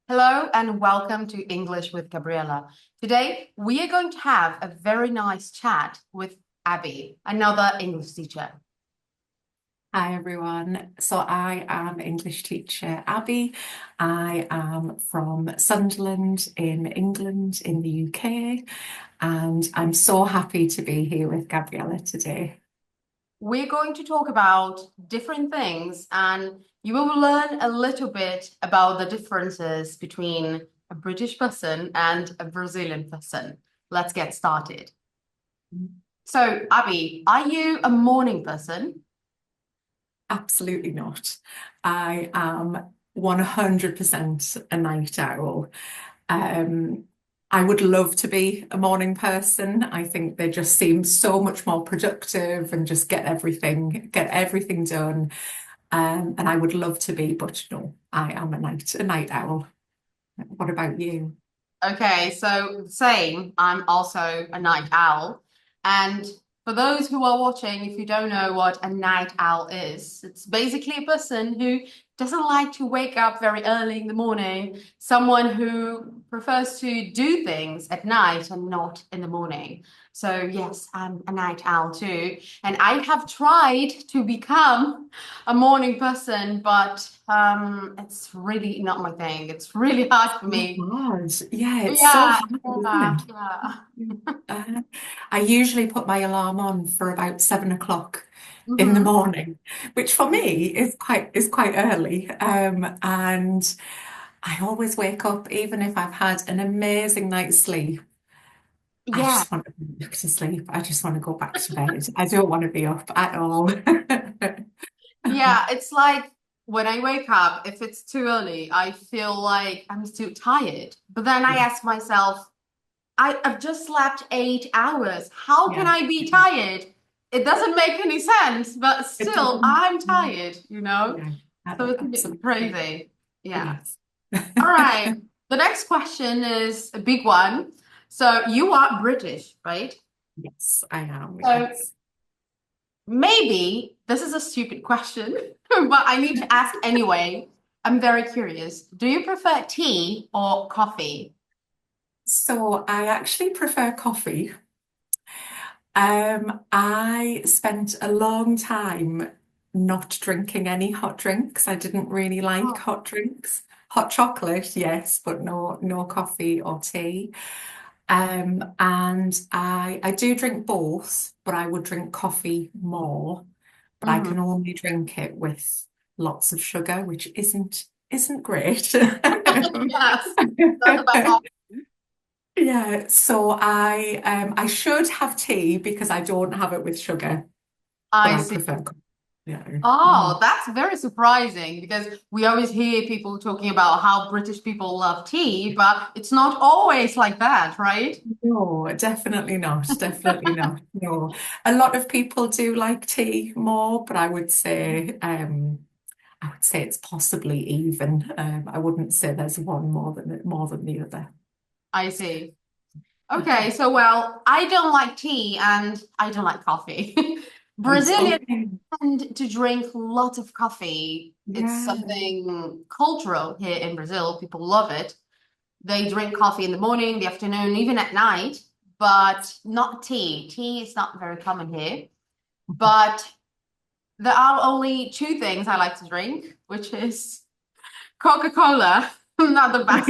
Hello and welcome to English with Gabriela. Today we are going to have a very nice chat with Abby, another English teacher. Hi everyone. So I am English teacher Abby. I am from Sunderland in England in the UK, and I'm so happy to be here with Gabriela today. We're going to talk about different things and you will learn a little bit about the differences between a British person and a Brazilian person. Let's get started. So, Abby, are you a morning person? Absolutely not. I am 100% a night owl. Um, I would love to be a morning person. I think they just seem so much more productive and just get everything done. And I would love to be, but no, I am a night owl. What about you? Okay, so same. I'm also a night owl. And for those who are watching, if you don't know what a night owl is, it's basically a person who doesn't like to wake up very early in the morning, someone who prefers to do things at night and not in the morning. So yes, I'm a night owl too. And I have tried to become a morning person, but it's really not my thing. It's really hard for Oh me. God. Yeah, it's so Yeah, hard, isn't yeah, it? yeah. Uh, I usually put my alarm on for about 7 o'clock in the Hmm. morning, which for me is quite early. And I always wake up, even if I've had an amazing night's sleep. I Yeah, just want to go back to sleep. I just want to go back to bed. I don't want to be up at all. yeah. It's like when I wake up, if it's too early, I feel like I'm too tired. But then I Yeah, ask myself, I've just slept 8 hours. How can yeah, I be tired? It doesn't make any sense, but it still, doesn't. I'm tired, you know? Yeah, So it's a bit absolutely. crazy. Yeah. Yes. All right. The next question is a big one. So you are British, right? Yes, I am. So Yes. maybe this is a stupid question, but I need to ask anyway. I'm very curious. Do you prefer tea or coffee? So I actually prefer coffee. I spent a long time not drinking any hot drinks. I didn't really like Oh. hot drinks. Hot chocolate, yes, but no coffee or tea. And I do drink both, but I would drink coffee more. But I Mhm. can only drink it with lots of sugar, which isn't great. Yes, not the best option. Yeah, so I should have tea because I don't have it with sugar, but I I see. prefer coffee. Yeah. Oh, Mhm. that's very surprising because we always hear people talking about how British people love tea, but it's not always like that, right? No, definitely not. Definitely not. No. A lot of people do like tea more, but I would say it's possibly even. I wouldn't say there's one more than the other. I see. Okay, so well, I don't like tea and I don't like coffee. Right. Brazilians Okay. tend to drink lots of coffee. It's Yeah. something cultural here in Brazil. People love it. They drink coffee in the morning, the afternoon, even at night, but not tea. Tea is not very common here. But there are only two things I like to drink, which is Coca-Cola, not the best.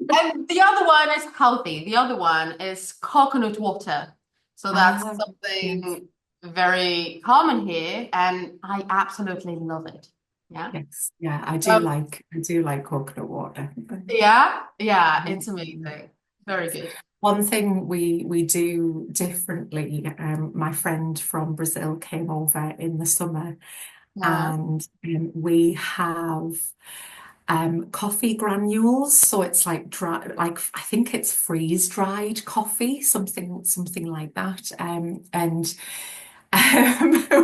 And the other one is healthy. The other one is coconut water. So that's Ah, yes. something very common here, and I absolutely love it. Yeah. Yes. Yeah, I do Um, like I do like coconut water. yeah, yeah, it's Mhm. amazing. Very good. One thing we do differently, my friend from Brazil came over in the summer, Yeah. and we have coffee granules. So it's like dry, like I think it's freeze dried coffee, something like that. And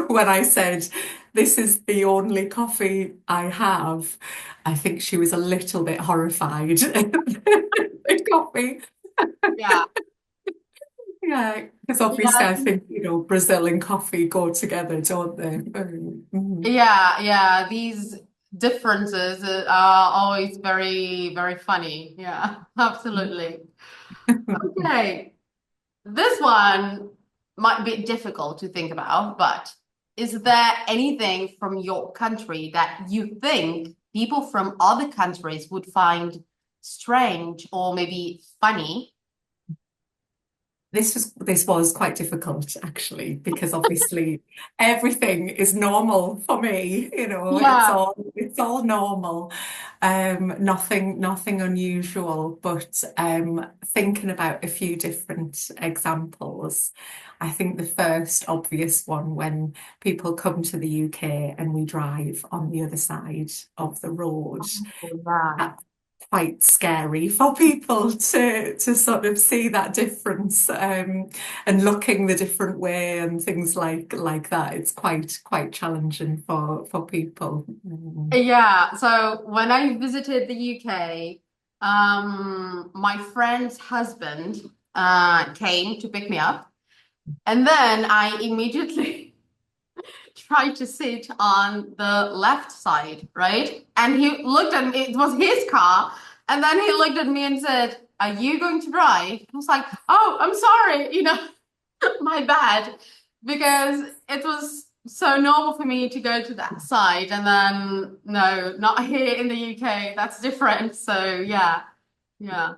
when I said this is the only coffee I have, I think she was a little bit horrified. The coffee. Yeah. Yeah, because obviously I Yeah. think, Brazil and coffee go together, don't they? Yeah, yeah. These differences are always very, very funny. Yeah, absolutely. Okay, this one might be difficult to think about, but is there anything from your country that you think people from other countries would find strange or maybe funny? This was quite difficult actually, because obviously everything is normal for me, Yeah. it's all normal. Nothing unusual, but thinking about a few different examples. I think the first obvious one, when people come to the UK and we drive on the other side of the road, Oh, yeah. quite scary for people to sort of see that difference, and looking the different way and things like that. It's quite challenging for people. Yeah, so when I visited the UK, my friend's husband came to pick me up, and then I immediately tried to sit on the left side, right? And he looked at me, it was his car, and then he looked at me and said, "Are you going to drive?" I was like, "Oh, I'm sorry, my bad," because it was so normal for me to go to that side, and then no, not here in the UK. That's different. So yeah, yeah,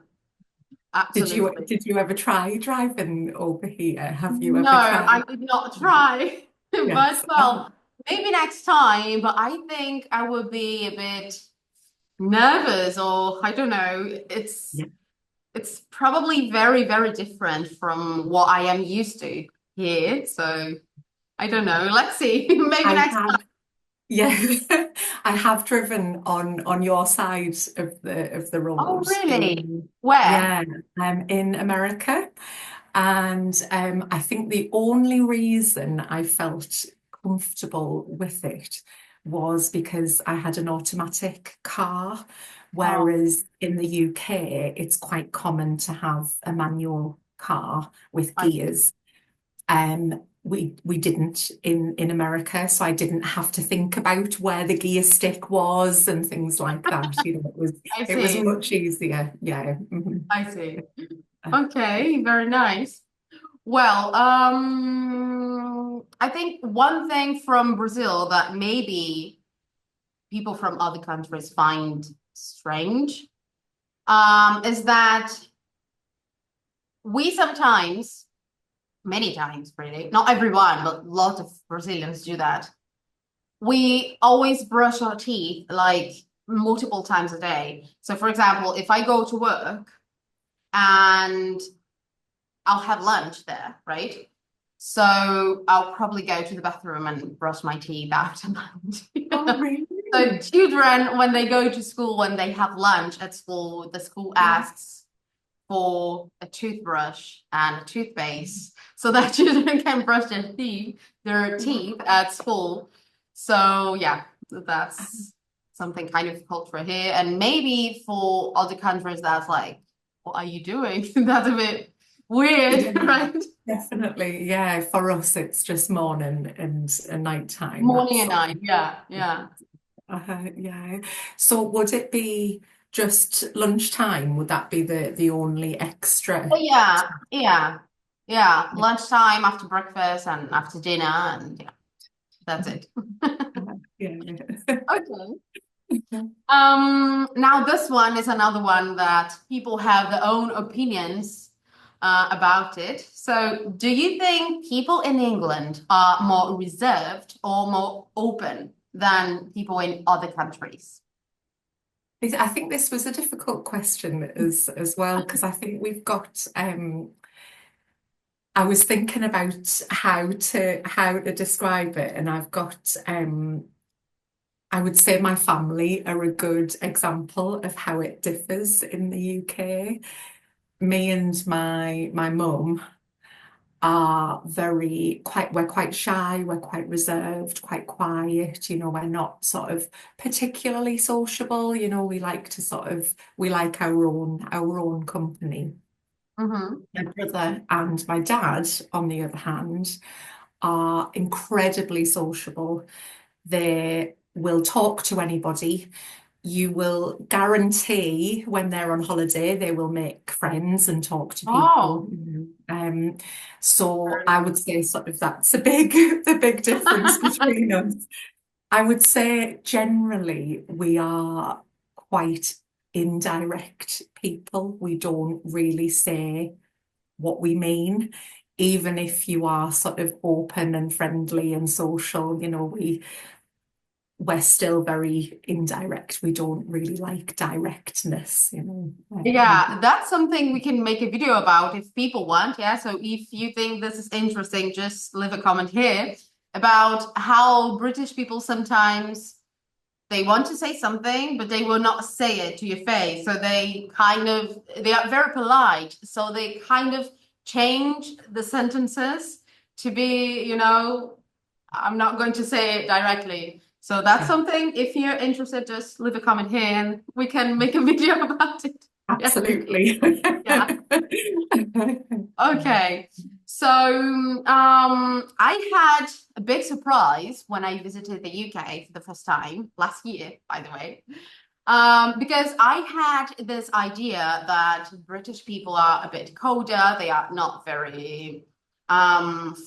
Did you absolutely. did you ever try driving over here? Have you No, ever I tried? did not try, but Yes. well, maybe next time. But I think I would be a bit nervous, or I don't know. It's Yeah. it's probably very, very different from what I am used to here. So I don't know. Let's see. Maybe I next have. time. Yeah, I have driven on your side of the Oh, road really? in, Where? yeah, in America. And I think the only reason I felt comfortable with it was because I had an automatic car, Oh, whereas in the UK, it's quite common to have a manual car with I see. gears. We didn't in America, so I didn't have to think about where the gear stick was and things like that. I It was see. much easier. Yeah. Mhm. I see. Okay, very nice. Well, I think one thing from Brazil that maybe people from other countries find strange, is that we sometimes, many times really, not everyone, but a lot of Brazilians do that. We always brush our teeth like multiple times a day. So, for example, if I go to work and I'll have lunch there, right? So I'll probably go to the bathroom and brush my teeth after lunch. Oh, So really? children, when they go to school, when they have lunch at school, the school Yeah. asks for a toothbrush and a toothpaste so that children can brush their teeth at school. So yeah, that's something kind of cultural here. And maybe for other countries, that's like, what are you doing? That's a bit weird, Yeah, right? definitely. Yeah, for us, it's just morning and a nighttime. Morning That's and all. night. Yeah, yeah. Yeah. So would it be just lunchtime? Would that be the only extra? But yeah, yeah, yeah. Lunchtime, after breakfast, and after dinner, and yeah, that's it. Yeah. Okay. Now this one is another one that people have their own opinions about it. So, do you think people in England are more reserved or more open than people in other countries? I think this was a difficult question as well, because I think we've got I was thinking about how to describe it, and I've got I would say my family are a good example of how it differs in the UK. Me and my mum are we're quite shy, we're quite reserved, quite quiet, we're not sort of particularly sociable, we like our own company. Mm-hmm. My brother and my dad, on the other hand, are incredibly sociable. will talk to anybody. You will guarantee when they're on holiday, they will make friends and talk to people. Oh, So very I nice. would say sort of that's a big, the big difference between us. I would say generally we are quite indirect people. We don't really say what we mean, even if you are sort of open and friendly and social, we're still very indirect. We don't really like directness. Yeah, that's something we can make a video about if people want. Yeah, so if you think this is interesting, just leave a comment here about how British people sometimes they want to say something, but they will not say it to your face. So they are very polite. So they kind of change the sentences to be, I'm not going to say it directly. So that's Yeah, something, if you're interested, just leave a comment here and we can make a video about it. Yeah, absolutely. yeah. Okay. So, I had a big surprise when I visited the UK for the first time last year, by the way. Because I had this idea that British people are a bit colder, they are not very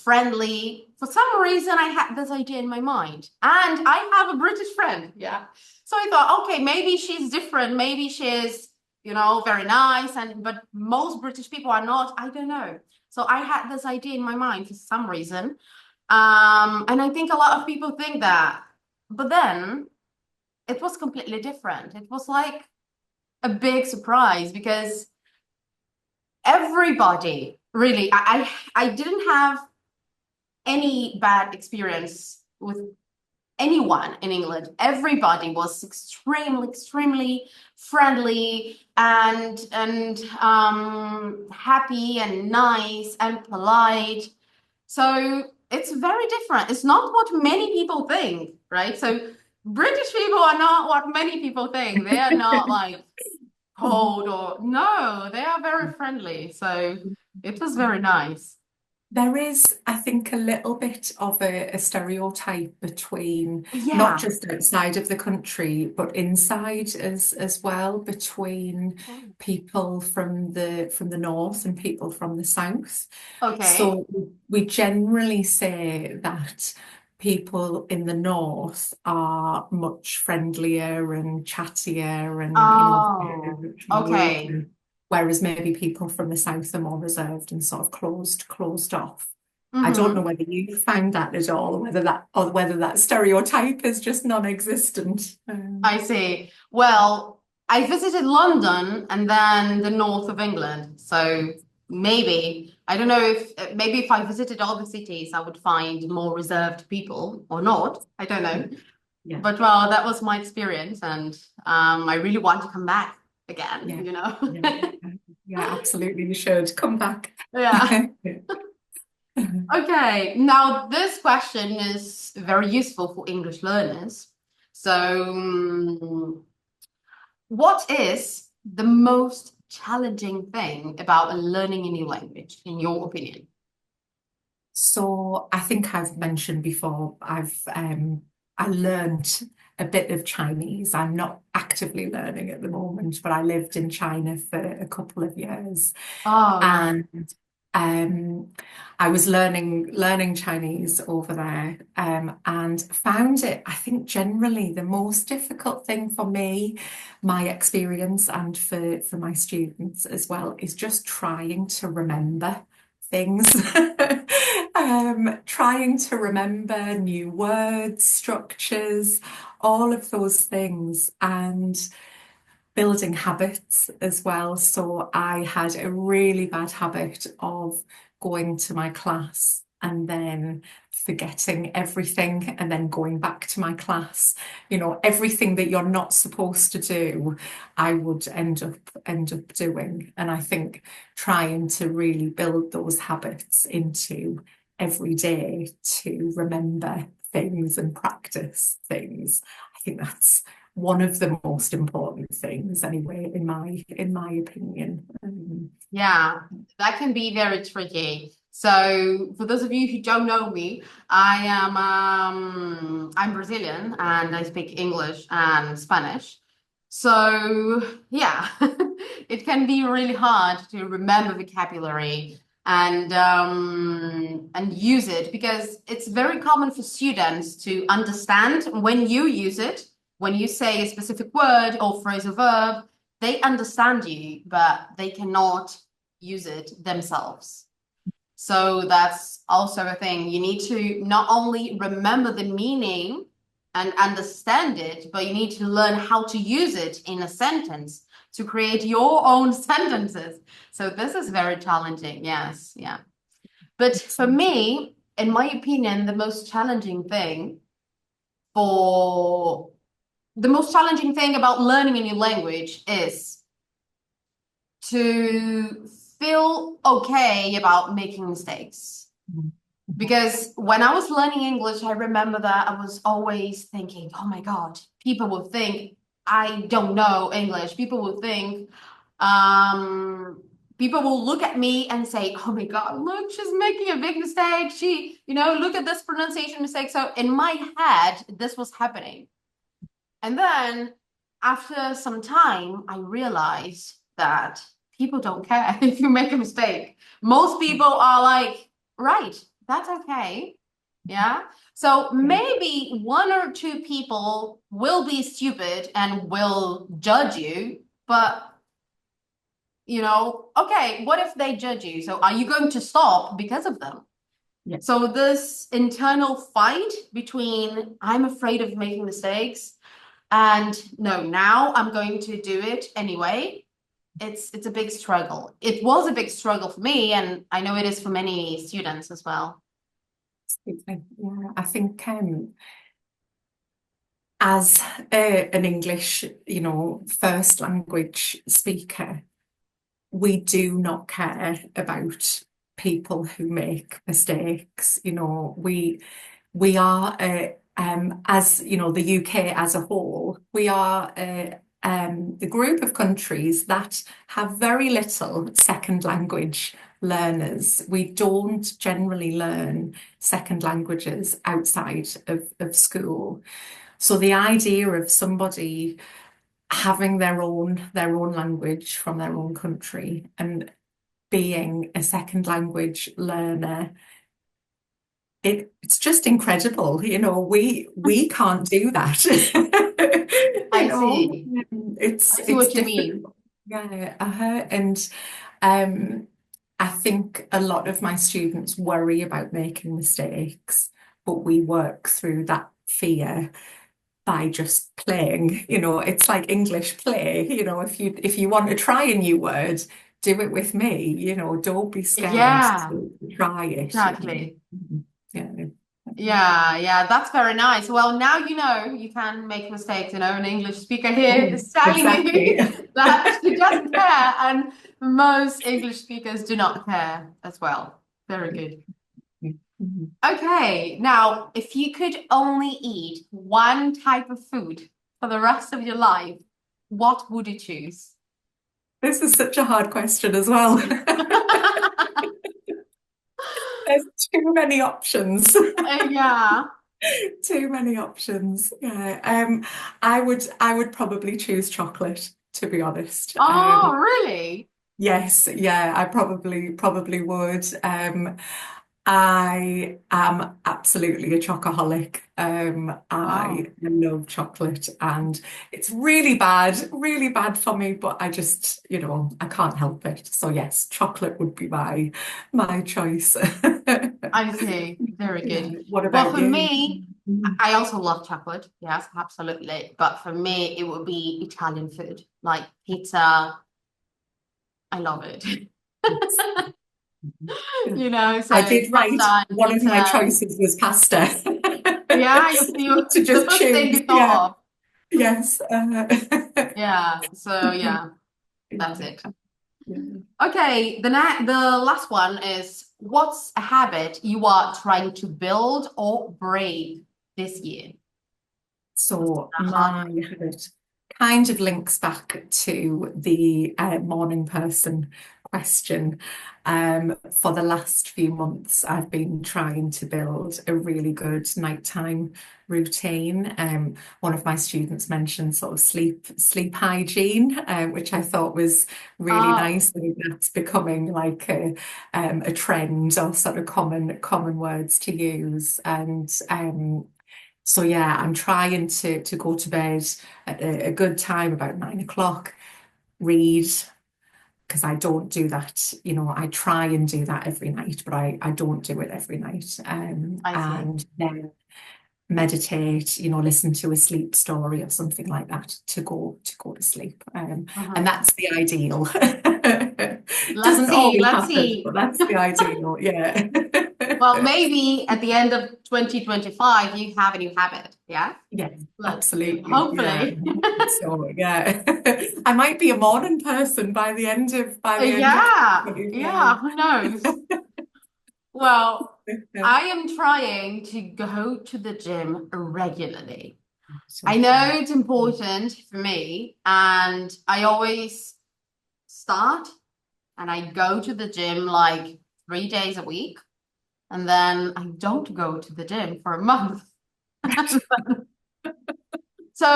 friendly. For some reason, I had this idea in my mind. And I have a British friend, yeah. So I thought, okay, maybe she's different, maybe she's, very nice, but most British people are not. I don't know. So I had this idea in my mind for some reason. And I think a lot of people think that. But then it was completely different. It was like a big surprise because everybody really, I didn't have any bad experience with anyone in England. Everybody was extremely, extremely friendly and happy and nice and polite. So it's very different. It's not what many people think, right? So British people are not what many people think. They are not like cold or no, they are very friendly. So it was very nice. There is, I think, a little bit of a stereotype between not Yeah. just outside of the country, but inside as well, between people from the north and people from the south. Okay. So we generally say that people in the north are much friendlier and chattier and Oh, much more okay. open, whereas maybe people from the south are more reserved and sort of closed off. I don't know Mm-hmm. whether you find that at all, or whether that stereotype is just non-existent. I see. Well, I visited London and then the north of England. So maybe, I don't know if maybe if I visited all the cities, I would find more reserved people or not. I don't know. Yeah, But well, that was my experience, and I really want to come back yeah, again. yeah, yeah, absolutely. You should come back. Yeah. Okay, now this question is very useful for English learners. So, what is the most challenging thing about learning a new language, in your opinion? So I think I've mentioned before, I learned a bit of Chinese. I'm not actively learning at the moment, but I lived in China for a couple of years, Oh, no. and um, I was learning Chinese over there, and found it, I think, generally the most difficult thing for me, my experience, and for my students as well, is just trying to remember things. Trying to remember new words, structures, all of those things, and building habits as well. So I had a really bad habit of going to my class and then forgetting everything and then going back to my class. Everything that you're not supposed to do, I would end up doing. And I think trying to really build those habits into every day to remember things and practice things. I think that's one of the most important things anyway, in my opinion. Yeah, that can be very tricky. So for those of you who don't know me, I'm Brazilian and I speak English and Spanish. So yeah, it can be really hard to remember vocabulary and use it because it's very common for students to understand when you use it, when you say a specific word or phrase or verb, they understand you, but they cannot use it themselves. So that's also a thing. You need to not only remember the meaning and understand it, but you need to learn how to use it in a sentence to create your own sentences. So this is very challenging. Yes, yeah. But for me, in my opinion, for the most challenging thing about learning a new language is to feel okay about making mistakes. Because when I was learning English, I remember that I was always thinking, oh my God, people will think I don't know English. People will look at me and say, oh my God, look, she's making a big mistake. Look at this pronunciation mistake. So in my head, this was happening. And then after some time, I realized that people don't care if you make a mistake. Most people are like, right, that's okay. Yeah. So maybe one or two people will be stupid and will judge you, but okay, what if they judge you? So are you going to stop because of them? Yeah. So this internal fight between I'm afraid of making mistakes and no, now I'm going to do it anyway. It's a big struggle. It was a big struggle for me, and I know it is for many students as well. Yeah, I think as an English, first language speaker, we do not care about people who make mistakes. We are, as the UK as a whole, we are the group of countries that have very little second language learners. We don't generally learn second languages outside of school. So the idea of somebody having their own language from their own country and being a second language learner, it's just incredible. We can't do that. I see. It's I see what you mean. difficult. Yeah, and um, I think a lot of my students worry about making mistakes, but we work through that fear by just playing. It's like English play. If you want to try a new word, do it with me. Don't be scared Yeah, to try it. exactly. Yeah. Yeah, yeah, that's very nice. Well, now you know you can make mistakes. An English speaker here is telling Exactly. you that she doesn't care, and most English speakers do not care as well. Very good. Okay, now, if you could only eat one type of food for the rest of your life, what would you choose? This is such a hard question as well. There's too many options. Yeah. Too many options. Yeah. I would probably choose chocolate, to be honest. Oh, really? Yes, yeah, I probably would. I am absolutely a chocoholic. I Wow. love chocolate and it's really bad for me, but I just, I can't help it. So yes, chocolate would be my choice. I see. Very Yeah. good. What Well, about for you? me, I also love chocolate. Yes, absolutely. But for me, it would be Italian food, like pizza. I love it. I So did write pasta and one of my pizza. choices was pasta. Yeah, To the just first thing choose. you Yeah. thought of. Yes. Yeah. So yeah, that's Yeah. it. Yeah. Okay, the last one is what's a habit you are trying to build or break this year? This is So a hard my habit kind of links back to the morning person question. For the last few months, I've been trying to build a really good nighttime routine. One of my students mentioned sort of sleep hygiene, which I thought was really Oh, nice. I think that's becoming like a trend or sort of common words to use. And so yeah, I'm trying to go to bed at a good time, about 9 o'clock, read, because I don't do that. I try and do that every night, but I don't do it every night. I see. And then meditate, listen to a sleep story or something like that to go to sleep. And Mhm. that's the ideal. Let's Doesn't see. always Let's happen, but see. that's the ideal. Yeah. Well, maybe at the end of 2025, you have a new habit. Yeah. Yes, Let's see. absolutely. Yeah. Hopefully. So yeah. I might be a morning person by the end of Yeah. 2025. Yeah. Who knows? Well, I am trying to go to the gym regularly. So I know good. it's important for me, and I always start and I go to the gym like 3 days a week, and then I don't go to the gym for a month. So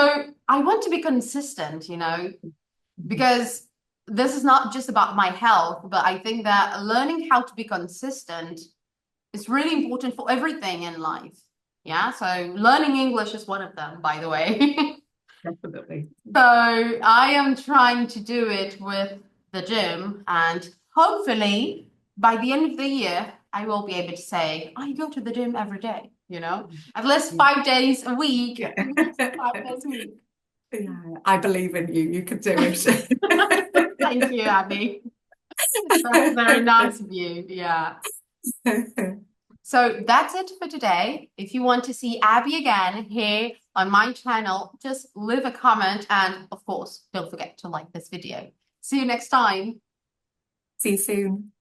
I want to be consistent, because this is not just about my health, but I think that learning how to be consistent is really important for everything in life. Yeah, so learning English is one of them, by the way. Definitely. So I am trying to do it with the gym, and hopefully by the end of the year, I will be able to say, I go to the gym every day, at least Yeah. 5 days a week. Yeah. At least 5 days a week. Yeah, I believe in you. You can do it. Thank you, Abby. That's very nice of you. Yeah. So that's it for today. If you want to see Abby again here on my channel, just leave a comment and, of course, don't forget to like this video. See you next time. See you soon.